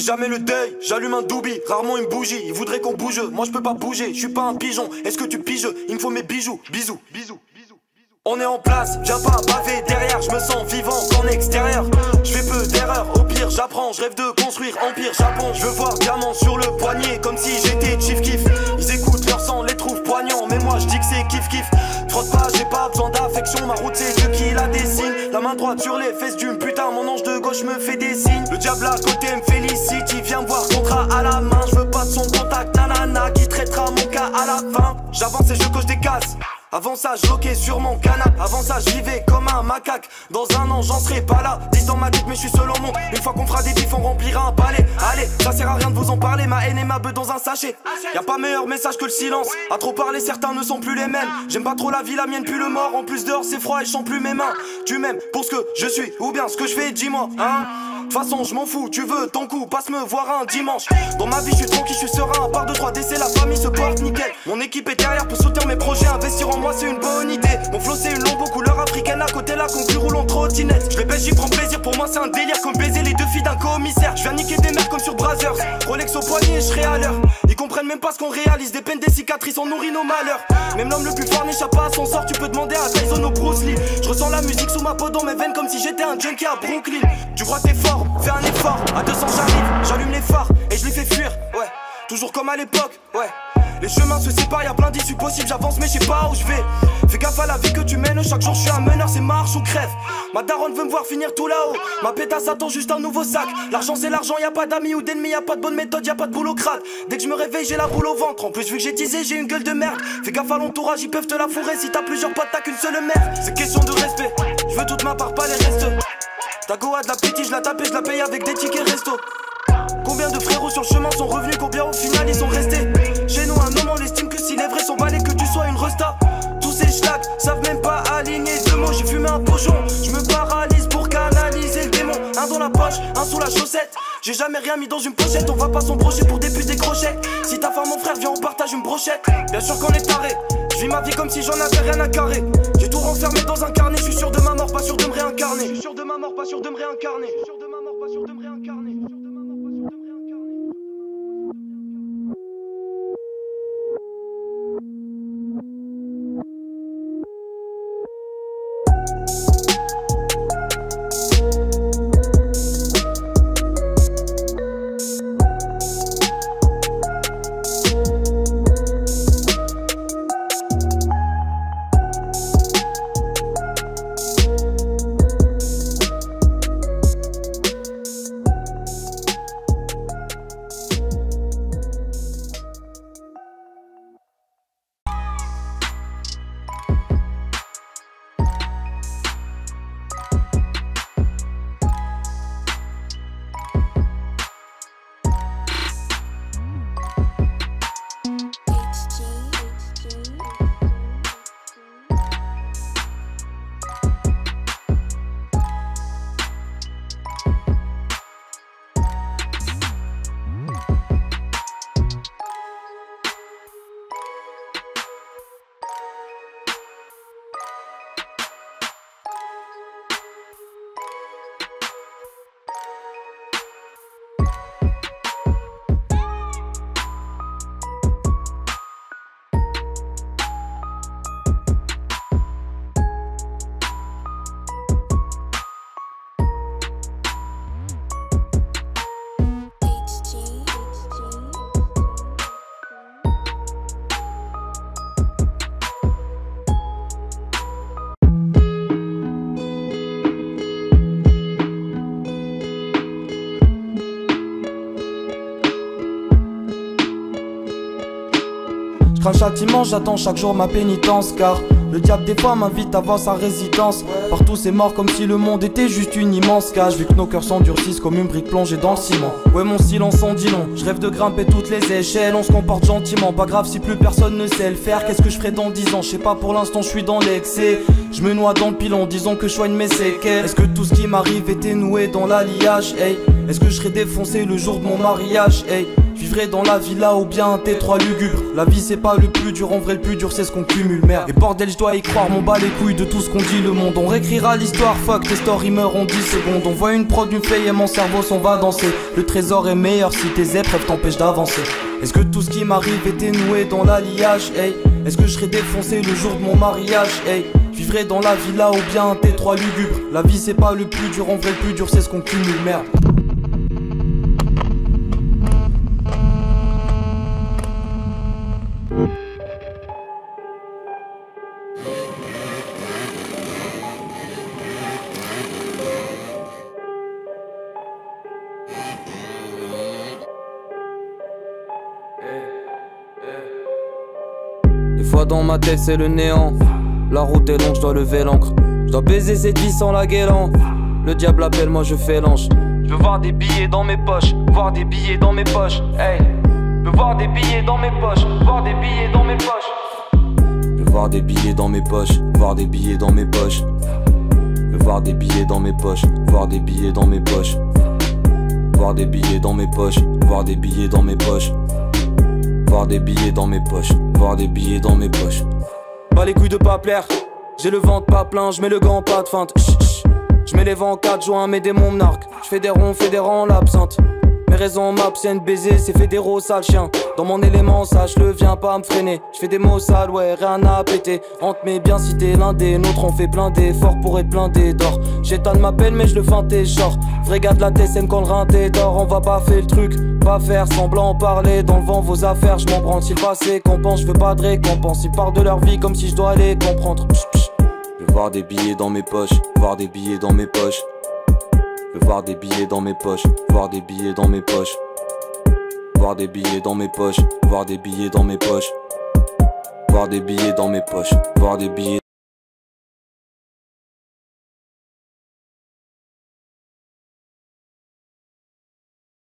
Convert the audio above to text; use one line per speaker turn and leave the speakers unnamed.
jamais le deuil, j'allume un doobie, rarement une bougie. Ils voudraient qu'on bouge, moi je peux pas bouger. Je suis pas un pigeon, est-ce que tu piges? Il me faut mes bijoux, bisous, bisous. On est en place, viens pas baver derrière. Je me sens vivant qu'en extérieur. Je fais peu d'erreurs, au pire j'apprends. Je rêve de construire empire Japon. Je veux voir diamant sur le poignet, comme si j'étais Chief Kiff. Ils écoutent leur sang, les trouvent poignants, mais moi je dis que c'est kiff kiff. Frotte pas, j'ai pas besoin d'affection. Ma route c'est Dieu qui la dessine. La main droite sur les fesses du putain. Mon ange de gauche me fait des signes. Le diable à côté me félicite. Il vient me voir, contrat à la main. Je veux pas de son contact, nanana, qui traitera mon cas à la fin. J'avance et je coche des cases. Avant ça je loquais sur mon canapé. Avant ça je vivais comme un macaque. Dans un an j'en serai pas là. 10 dans ma tête mais je suis seul au monde. Une fois qu'on fera des bifs on remplira un palais. Allez, ça sert à rien de vous en parler. Ma haine et ma beuh dans un sachet. Y'a pas meilleur message que le silence. À trop parler certains ne sont plus les mêmes. J'aime pas trop la vie, la mienne pue le mort. En plus dehors c'est froid et je sens plus mes mains. Tu m'aimes pour ce que je suis ou bien ce que je fais, dis-moi hein. De toute façon je m'en fous, tu veux ton coup, passe me voir un dimanche. Dans ma vie je suis tranquille, je suis serein. À part 2-3 décès, la famille se porte nickel. Mon équipe est derrière pour soutenir mes projets. Investir en moi c'est une bonne idée. Mon flow c'est une lambeau couleur africaine. À côté la conclue roule en trottinette. Je répète j'y prends plaisir, pour moi c'est un délire. Comme baiser les deux filles d'un commissaire. Je viens niquer des mères comme sur Brazzers. Rolex au poignet et je serai à l'heure. Ils comprennent même pas ce qu'on réalise. Des peines, des cicatrices, on nourrit nos malheurs. Même l'homme le plus fort n'échappe pas à son sort. Tu peux demander à Tyson ou Bruce Lee. Je ressens la musique sous ma peau dans mes veines. Comme si j'étais un junkie à Brooklyn. Tu crois que t'es fort, fais un effort. À 200 j'arrive, j'allume les phares et je les fais fuir, ouais. Toujours comme à l'époque, ouais. Les chemins se séparent, y'a plein d'issues possibles. J'avance mais je sais pas où je vais. Fais gaffe à la vie que tu mènes. Chaque jour je suis un meneur, c'est marche ou crève. Ma daronne veut me voir finir tout là-haut. Ma pétasse attend juste un nouveau sac. L'argent c'est l'argent, y'a pas d'amis ou d'ennemis. Y'a pas de bonne méthode, y'a pas de boulot crade. Dès que je me réveille j'ai la boule au ventre. En plus vu que j'ai teasé j'ai une gueule de merde. Fais gaffe à l'entourage, ils peuvent te la fourrer. Si t'as plusieurs potes t'as qu'une seule merde. C'est question de respect, je veux toute ma part pas les restes. Ta go a de la pitié, je la tape et je la paye avec des tickets resto. Combien de frérots sur le chemin sont revenus, combien au final ils sont restés. Chez nous un homme on estime que si les vrais sont balais que tu sois une resta. Tous ces schlags savent même pas aligner deux mots. J'ai fumé un pochon, je me paralyse pour canaliser le démon. Un dans la poche, un sous la chaussette. J'ai jamais rien mis dans une pochette, on va pas s'embrocher pour des putes des crochets. Si ta femme mon frère viens on partage une brochette. Bien sûr qu'on est taré, je vis ma vie comme si j'en avais rien à carrer. J'ai tout renfermé dans un carnet, je suis sûr de ma mort, pas sûr de me réincarner. Je suis sûr de ma mort, pas sûr de me réincarner. Je suis sûr de ma mort, pas sûr de me réincarner.
Je crache châtiment, j'attends chaque jour ma pénitence. Car le diable des fois m'invite à voir sa résidence. Partout c'est mort comme si le monde était juste une immense cage. Vu que nos cœurs s'endurcissent comme une brique plongée dans le ciment. Ouais mon silence en dit long, je rêve de grimper toutes les échelles. On se comporte gentiment, pas grave si plus personne ne sait le faire. Qu'est-ce que je ferai dans 10 ans, je sais pas pour l'instant je suis dans l'excès. Je me noie dans le pilon, disons que je soigne mes séquelles. Est-ce que tout ce qui m'arrive était noué dans l'alliage, hey? Est-ce que je serai défoncé le jour de mon mariage, hey? Vivrai dans la villa ou bien un T3 lugubre. La vie c'est pas le plus dur, en vrai le plus dur c'est ce qu'on cumule, merde. Et bordel je dois y croire, m'en bat les couilles de tout ce qu'on dit le monde. On réécrira l'histoire, fuck, tes stories meurent en 10 secondes. On voit une prod, une feuille et mon cerveau s'en va danser. Le trésor est meilleur si tes épreuves t'empêchent d'avancer. Est-ce que tout ce qui m'arrive était noué dans l'alliage, hey? Est-ce que je serai défoncé le jour de mon mariage, hey? Vivrai dans la villa ou bien un T3 lugubre. La vie c'est pas le plus dur, en vrai le plus dur c'est ce qu'on cumule, merde. Des fois dans ma tête c'est le néant. La route est longue, je dois lever l'encre. Je dois baiser cette vie sans la guélan. Le diable appelle, moi je fais l'ange. Je veux voir des billets dans mes poches, voir des billets dans mes poches. Hey, je veux voir des billets dans mes poches, voir des billets dans mes poches. Je veux voir des billets dans mes poches, voir des billets dans mes poches. Je veux voir des billets dans mes poches, voir des billets dans mes poches. Voir des billets dans mes poches, voir des billets dans mes poches. Voir des billets dans mes poches, voir des billets dans mes poches. Pas les couilles de pas plaire, j'ai le ventre pas plein, je mets le gant pas de feinte. Je mets les vents en 4 juin, mes démons me narquent. Je fais des ronds, fédérants, l'absinthe. Mes raisons m'abstiennent, baiser, c'est fédéraux, sale chien. Dans mon élément, sache le, viens pas me freiner. Je fais des mots sales, ouais, rien à péter. Entre mes biens, si t'es l'un des nôtres, on fait plein d'efforts pour être blindé d'or. J'étonne ma peine, mais je le feinte et genre. Vrai gars de la TSM quand le rein d'or, on va pas faire le truc. Pas faire semblant, parler dans le vent vos affaires. Je m'en branle si le passé compense, je veux pas de récompense. Ils parlent de leur vie comme si je dois les comprendre. Je veux voir des billets dans mes poches, voir des billets dans mes poches. Je veux voir des billets dans mes poches, voir des billets dans mes poches. Voir des billets dans mes poches, voir des billets dans mes poches. Voir des billets dans mes poches, voir des billets.